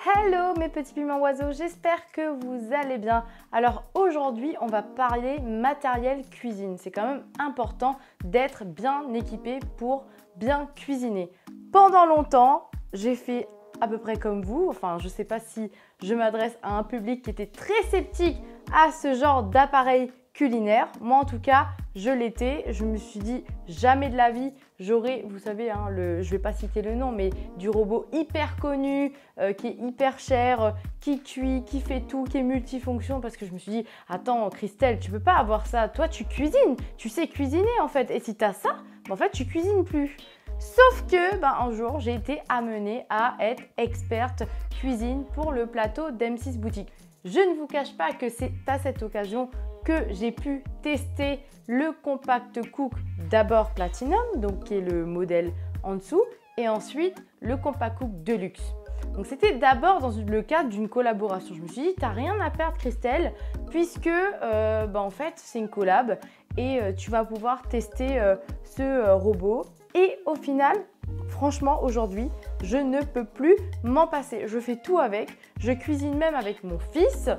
Hello mes petits piments oiseaux, j'espère que vous allez bien. Alors aujourd'hui, on va parler matériel cuisine. C'est quand même important d'être bien équipé pour bien cuisiner. Pendant longtemps, j'ai fait à peu près comme vous. Enfin, je ne sais pas si je m'adresse à un public qui était très sceptique à ce genre d'appareil culinaire. Moi en tout cas, je l'étais. Je me suis dit jamais de la vie j'aurais, vous savez, hein, je ne vais pas citer le nom, mais du robot hyper connu, qui est hyper cher, qui cuit, qui fait tout, qui est multifonction, parce que je me suis dit, attends Christelle, tu peux pas avoir ça, toi tu cuisines, tu sais cuisiner en fait, et si tu as ça, en fait tu cuisines plus. Sauf que un jour, j'ai été amenée à être experte cuisine pour le plateau d'M6 Boutique. Je ne vous cache pas que c'est à cette occasion que j'ai pu tester le Compact Cook d'abord Platinum, donc qui est le modèle en dessous, et ensuite le Compact Cook Deluxe. Donc c'était d'abord dans le cadre d'une collaboration. Je me suis dit, t'as rien à perdre Christelle, puisque en fait c'est une collab et tu vas pouvoir tester ce robot. Et au final, franchement aujourd'hui, je ne peux plus m'en passer. Je fais tout avec, je cuisine même avec mon fils.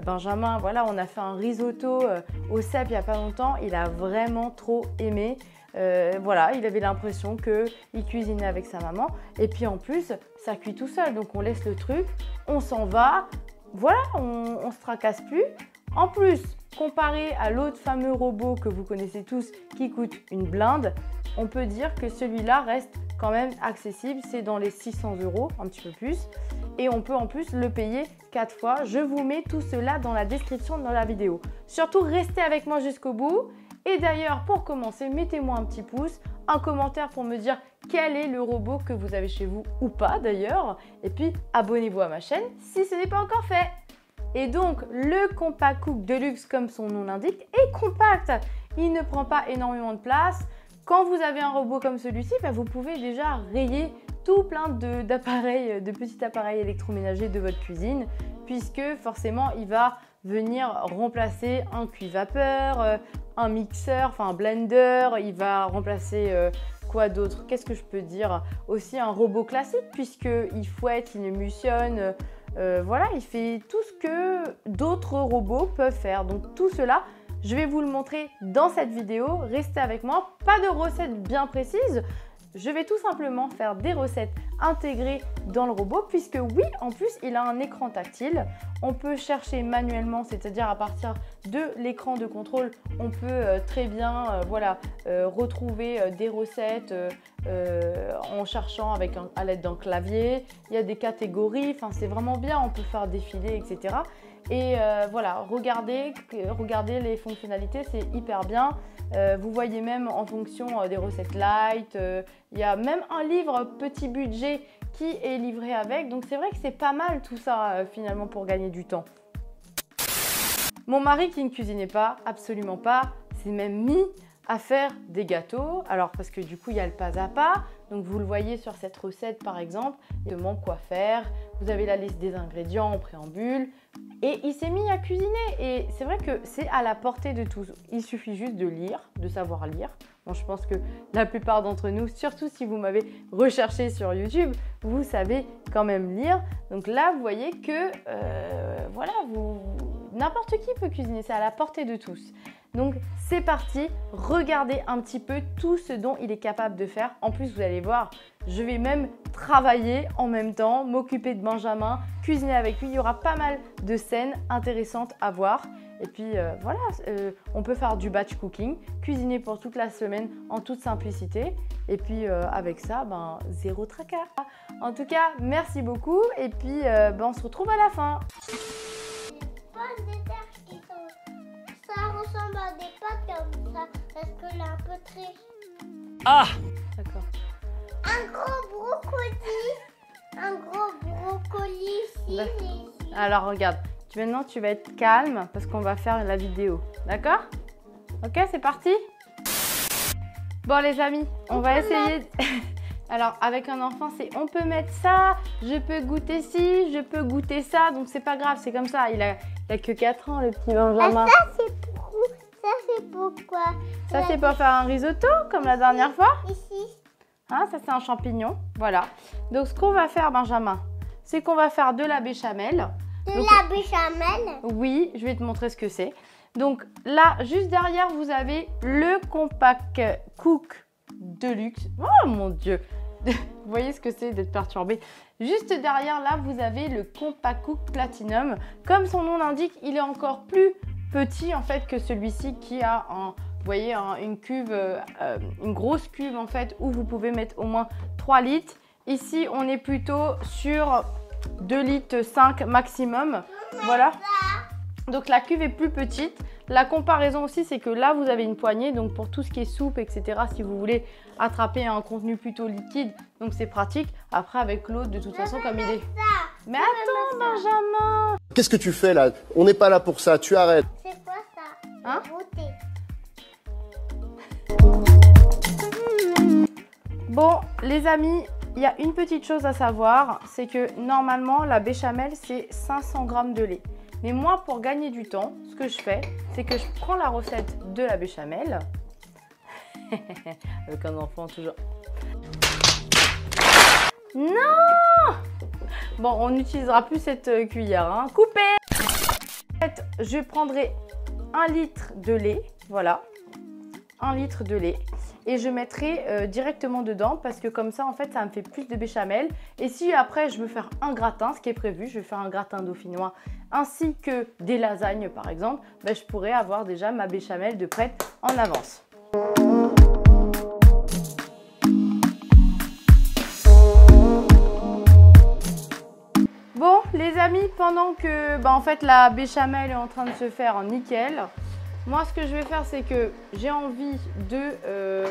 Benjamin, voilà, on a fait un risotto au cèpe il n'y a pas longtemps, il a vraiment trop aimé. Voilà, il avait l'impression qu'il cuisinait avec sa maman. Et puis en plus, ça cuit tout seul, donc on laisse le truc, on s'en va, voilà, on ne se tracasse plus. En plus, comparé à l'autre fameux robot que vous connaissez tous qui coûte une blinde, on peut dire que celui-là reste quand même accessible, c'est dans les 600 €, un petit peu plus. Et on peut en plus le payer 4 fois. Je vous mets tout cela dans la description de la vidéo. Surtout, restez avec moi jusqu'au bout. Et d'ailleurs, pour commencer, mettez-moi un petit pouce, un commentaire pour me dire quel est le robot que vous avez chez vous ou pas d'ailleurs. Et puis, abonnez-vous à ma chaîne si ce n'est pas encore fait. Et donc, le Compact Cook Deluxe, comme son nom l'indique, est compact. Il ne prend pas énormément de place. Quand vous avez un robot comme celui-ci, vous pouvez déjà rayer tout plein d'appareils, de petits appareils électroménagers de votre cuisine, puisque forcément, il va venir remplacer un cuit-vapeur, un mixeur, enfin un blender, il va remplacer quoi d'autre? Qu'est-ce que je peux dire? Aussi un robot classique, puisqu'il fouette, il émulsionne, voilà, il fait tout ce que d'autres robots peuvent faire. Donc tout cela, je vais vous le montrer dans cette vidéo. Restez avec moi, pas de recettes bien précises. Je vais tout simplement faire des recettes intégrées dans le robot, puisque oui, en plus, il a un écran tactile. On peut chercher manuellement, c'est-à-dire à partir de l'écran de contrôle, on peut très bien retrouver des recettes en cherchant à l'aide d'un clavier. Il y a des catégories, enfin c'est vraiment bien, on peut faire défiler, etc. Et voilà, regardez les fonctionnalités, c'est hyper bien. Vous voyez même en fonction des recettes light, il y a même un livre petit budget qui est livré avec. Donc c'est vrai que c'est pas mal tout ça finalement pour gagner du temps. Mon mari qui ne cuisinait pas, absolument pas, s'est même mis à faire des gâteaux. Alors parce que du coup il y a le pas à pas. Donc vous le voyez sur cette recette par exemple, il demande quoi faire. Vous avez la liste des ingrédients en préambule. Et il s'est mis à cuisiner et c'est vrai que c'est à la portée de tous. Il suffit juste de lire, de savoir lire. Bon, je pense que la plupart d'entre nous, surtout si vous m'avez recherché sur YouTube, vous savez quand même lire. Donc là, vous voyez que voilà, n'importe qui peut cuisiner, c'est à la portée de tous. Donc c'est parti, regardez un petit peu tout ce dont il est capable de faire. En plus, vous allez voir, je vais même travailler en même temps, m'occuper de Benjamin, cuisiner avec lui. Il y aura pas mal de scènes intéressantes à voir. Et puis voilà, on peut faire du batch cooking, cuisiner pour toute la semaine en toute simplicité. Et puis avec ça, zéro tracas. En tout cas, merci beaucoup et puis on se retrouve à la fin. Ça ressemble à des pâtes comme ça, parce que là, un peu très... Ah! D'accord. Un gros brocoli ici, et ici. Alors regarde, maintenant tu vas être calme parce qu'on va faire la vidéo. D'accord? Ok, c'est parti? Bon les amis, on va essayer... Alors avec un enfant, c'est on peut mettre ça, je peux goûter ci, je peux goûter ça, donc c'est pas grave, c'est comme ça. Il a que 4 ans le petit Benjamin. Ça c'est pourquoi? Ça c'est pour faire un risotto comme la dernière fois. Ici. Hein, ça c'est un champignon, voilà. Donc ce qu'on va faire Benjamin, c'est qu'on va faire de la béchamel. De la béchamel? Oui, je vais te montrer ce que c'est. Donc là, juste derrière, vous avez le Compact Cook Deluxe. Oh mon Dieu! Vous voyez ce que c'est d'être perturbé. Juste derrière, là, vous avez le Compact Cook Platinum. Comme son nom l'indique, il est encore plus petit en fait que celui-ci qui a vous voyez, une cuve, une grosse cuve en fait où vous pouvez mettre au moins 3 litres. Ici, on est plutôt sur 2 litres 5 maximum. Voilà. Donc la cuve est plus petite. La comparaison aussi, c'est que là, vous avez une poignée. Donc pour tout ce qui est soupe, etc., si vous voulez attraper un contenu plutôt liquide, donc c'est pratique. Après, avec l'autre, de toute façon, comme il est... Mais attends, Benjamin! Qu'est-ce que tu fais là? On n'est pas là pour ça, tu arrêtes. C'est quoi ça? Hein? Bon, les amis, il y a une petite chose à savoir, c'est que normalement, la béchamel, c'est 500 g de lait. Mais moi, pour gagner du temps, ce que je fais, c'est que je prends la recette de la béchamel. Avec un enfant toujours. Non! Bon, on n'utilisera plus cette cuillère. Hein. Coupez! En fait, je prendrai 1 litre de lait. Voilà. 1 litre de lait. Et je mettrai directement dedans parce que comme ça, en fait, ça me fait plus de béchamel. Et si après, je veux faire un gratin, ce qui est prévu, je vais faire un gratin dauphinois ainsi que des lasagnes, par exemple, ben, je pourrais avoir déjà ma béchamel de prête en avance. Bon, les amis, pendant que en fait, la béchamel est en train de se faire en nickel, moi, ce que je vais faire, c'est que j'ai envie de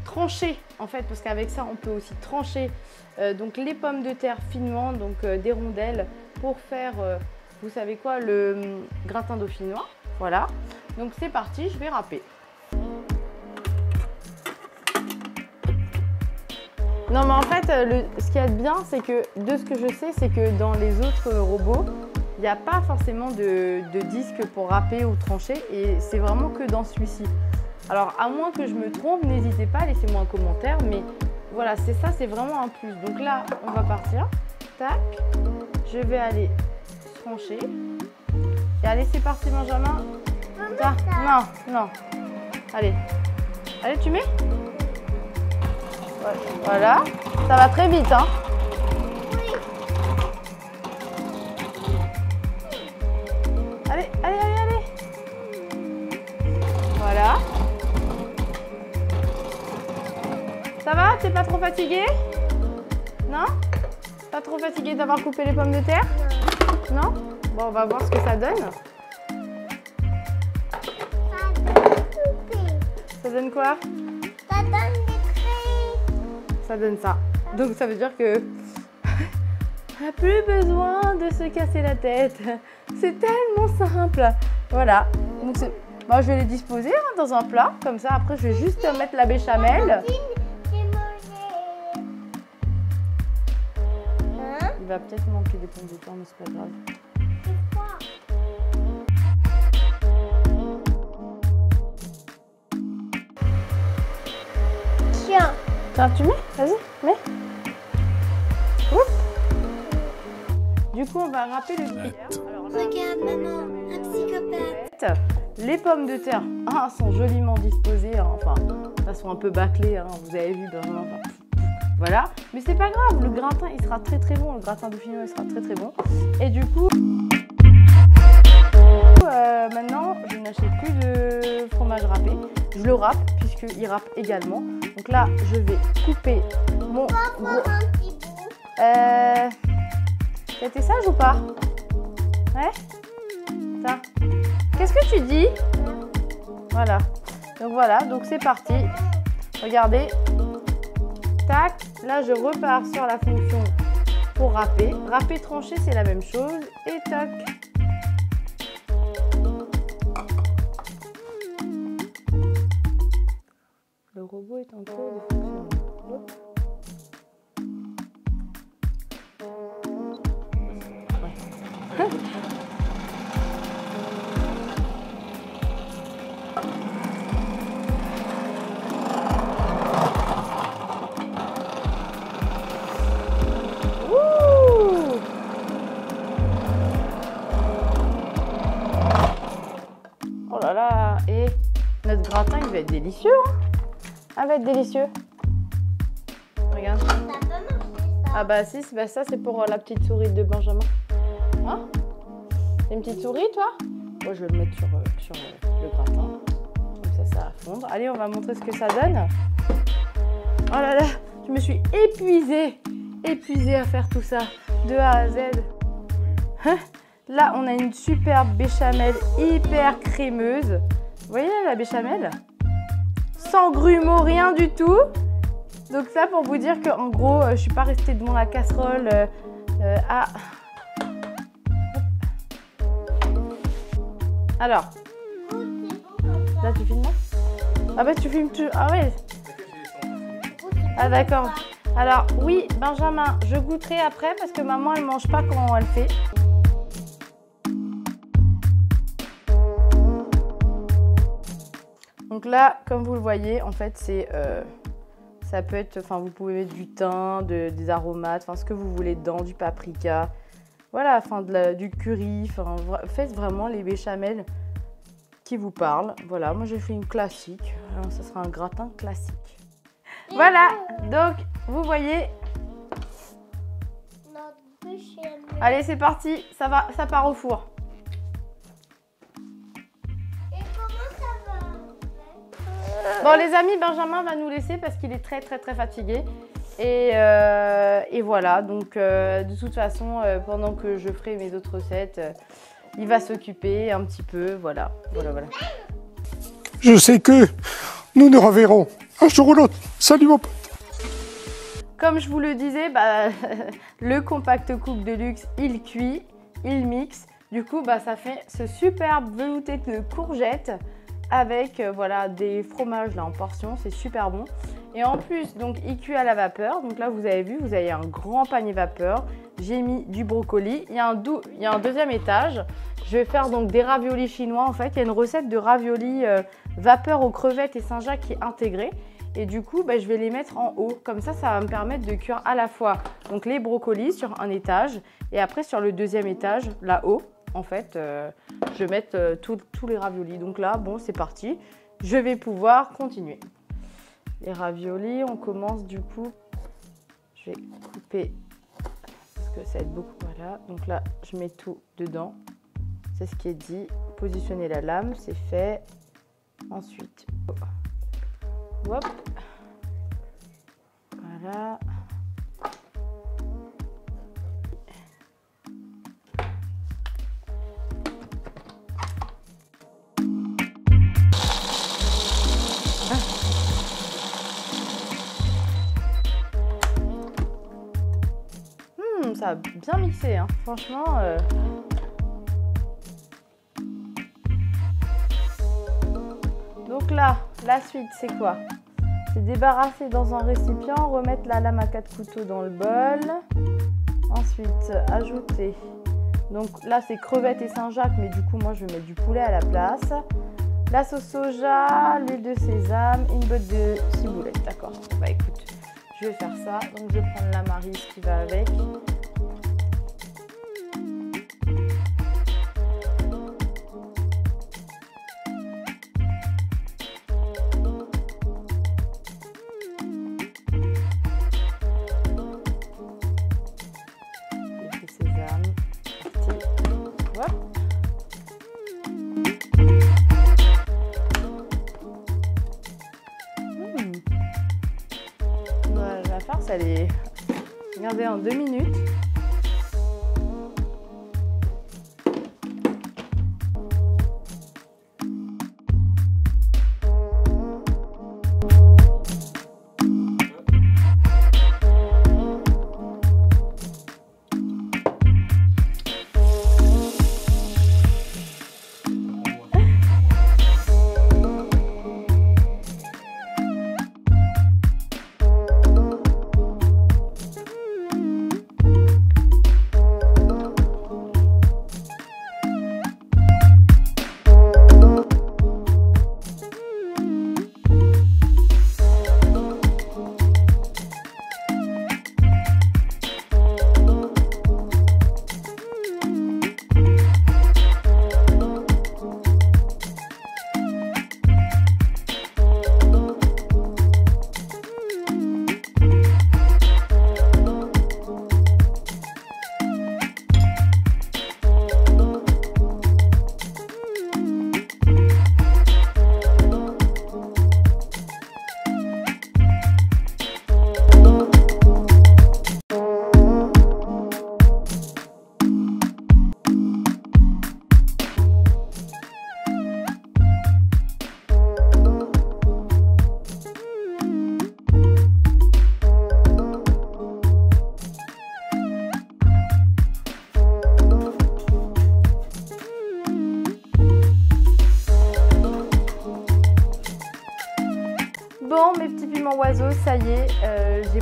trancher, en fait, parce qu'avec ça, on peut aussi trancher donc les pommes de terre finement, donc des rondelles, pour faire, vous savez quoi, le gratin dauphinois. Voilà. Donc, c'est parti, je vais râper. Non, mais en fait, ce qu'il y a de bien, c'est que, de ce que je sais, c'est que dans les autres robots, il n'y a pas forcément de disque pour râper ou trancher et c'est vraiment que dans celui-ci. Alors, à moins que je me trompe, n'hésitez pas, laissez-moi un commentaire, mais voilà, c'est ça, c'est vraiment un plus. Donc là, on va partir. Tac, je vais aller trancher. Et allez, c'est parti, Benjamin. Ah, non, non. Allez, allez, tu mets? Voilà, ça va très vite, hein. Allez, allez, allez, allez. Voilà. Ça va? T'es pas trop fatigué? Non? Pas trop fatigué d'avoir coupé les pommes de terre? Non? Bon, on va voir ce que ça donne. Ça donne quoi? Ça donne des traits. Ça donne ça. Donc ça veut dire que on n'a plus besoin de se casser la tête. C'est tellement simple. Voilà. Donc je vais les disposer dans un plat. Comme ça, après, je vais juste mettre la béchamel. Il va peut-être manquer des pommes de terre, mais c'est pas grave. Tiens, tu mets? Vas-y, mets. Oups. Du coup, on va râper le cuillère. Alors là, regarde, maman, un psychopathe. Les pommes de terre sont joliment disposées. Hein. Enfin, elles sont un peu bâclées. Hein. Vous avez vu, Benjamin. Enfin, voilà. Mais c'est pas grave. Le gratin, il sera très très bon. Le gratin dauphinois, il sera très très bon. Et du coup, maintenant, je n'achète plus de fromage râpé. Je le râpe puisqu'il râpe également. Donc là, je vais couper mon gros... T'es sage ou pas? Ouais? Ça. Qu'est-ce que tu dis? Voilà. Donc voilà, donc c'est parti. Regardez. Tac. Là, je repars sur la fonction pour râper. Râper, trancher, c'est la même chose. Et tac. Le robot est en cours de fonctionnement. Hop. Ouais. Ouh. notre gratin, il va être délicieux. Hein. Ah, va être délicieux. Regarde. Ça peut marcher, ça. Ah bah si, bah ça c'est pour la petite souris de Benjamin. Hein? T'as une petite souris, toi? Moi, je vais le mettre sur le gratin. Comme ça va fondre. Allez, on va montrer ce que ça donne. Oh là là, je me suis épuisée à faire tout ça, de A à Z. Hein? Là, on a une superbe béchamel hyper crémeuse. Vous voyez la béchamel? Sans grumeaux, rien du tout. Donc ça, pour vous dire qu'en gros, je suis pas restée devant la casserole à... Alors, là, tu filmes? Ah bah, tu filmes tout. Ah ouais. Ah d'accord. Alors, oui, Benjamin, je goûterai après parce que maman, elle mange pas quand elle fait. Donc là, comme vous le voyez, en fait, c'est... ça peut être... Enfin, vous pouvez mettre du thym, des aromates, enfin, ce que vous voulez dedans, du paprika. Voilà, enfin, du curry. Enfin, faites vraiment les béchamels qui vous parlent. Voilà, moi, j'ai fait une classique. Alors, ça sera un gratin classique. Voilà, donc, vous voyez... Notre béchamel. Allez, c'est parti, ça part au four. Et comment ça va? Bon, les amis, Benjamin va nous laisser parce qu'il est très fatigué. Et voilà, donc de toute façon, pendant que je ferai mes autres recettes, il va s'occuper un petit peu, voilà. Je sais que nous nous reverrons un jour ou l'autre. Salut mon pote. Comme je vous le disais, bah, le Compact Cook de luxe, il cuit, il mixe. Du coup, bah, ça fait ce superbe velouté de courgettes avec voilà, des fromages là, en portions, c'est super bon. Et en plus, donc, il cuit à la vapeur. Donc là, vous avez vu, vous avez un grand panier vapeur. J'ai mis du brocoli. Il y a un deuxième étage. Je vais faire donc des raviolis chinois. En fait, il y a une recette de raviolis vapeur aux crevettes et Saint-Jacques qui est intégrée. Et du coup, bah, je vais les mettre en haut. Comme ça, ça va me permettre de cuire à la fois donc, les brocolis sur un étage. Et après, sur le deuxième étage, là-haut, en fait, je vais mettre tous les raviolis. Donc là, bon, c'est parti. Je vais pouvoir continuer. Les raviolis, on commence du coup, je vais couper parce que ça va être beaucoup, voilà. Donc là, je mets tout dedans, c'est ce qui est dit. Positionner la lame, c'est fait. Ensuite, hop, voilà. Ça a bien mixé, hein. Franchement. Donc là, la suite, c'est quoi? C'est débarrasser dans un récipient, remettre la lame à 4 couteaux dans le bol. Ensuite, ajouter. Donc là, c'est crevettes et Saint-Jacques, mais du coup, moi, je vais mettre du poulet à la place. La sauce soja, l'huile de sésame, une botte de ciboulette. D'accord. Bah écoute, je vais faire ça. Donc je vais prendre la maryse qui va avec. La farce, elle est gardée en 2 minutes. Bon, mes petits piments oiseaux, ça y est, j'ai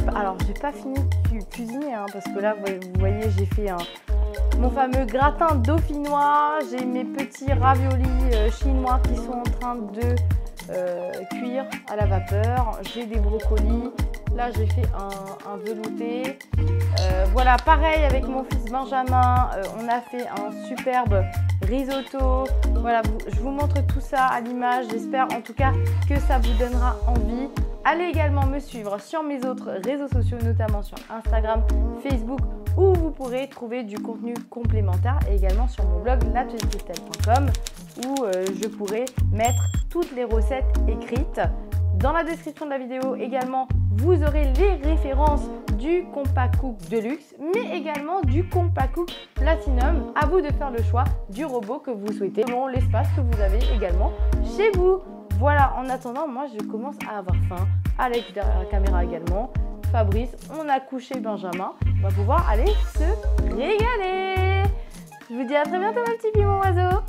pas fini de cuisiner hein, parce que là, vous voyez, j'ai fait mon fameux gratin dauphinois, j'ai mes petits raviolis chinois qui sont en train de cuire à la vapeur, j'ai des brocolis, là j'ai fait un velouté, voilà, pareil avec mon fils Benjamin, on a fait un superbe risotto, voilà, je vous montre tout ça à l'image, j'espère en tout cas que ça vous donnera envie. Allez également me suivre sur mes autres réseaux sociaux, notamment sur Instagram, Facebook, où vous pourrez trouver du contenu complémentaire et également sur mon blog latouillecristal.com où je pourrai mettre toutes les recettes écrites. Dans la description de la vidéo également, vous aurez les références du Compact Cook Deluxe, mais également du Compact Cook Platinum. À vous de faire le choix du robot que vous souhaitez selon l'espace que vous avez également chez vous. Voilà, en attendant, moi je commence à avoir faim. Alex derrière la caméra également. Fabrice, on a couché Benjamin. On va pouvoir aller se régaler. Je vous dis à très bientôt mes petits piments oiseaux.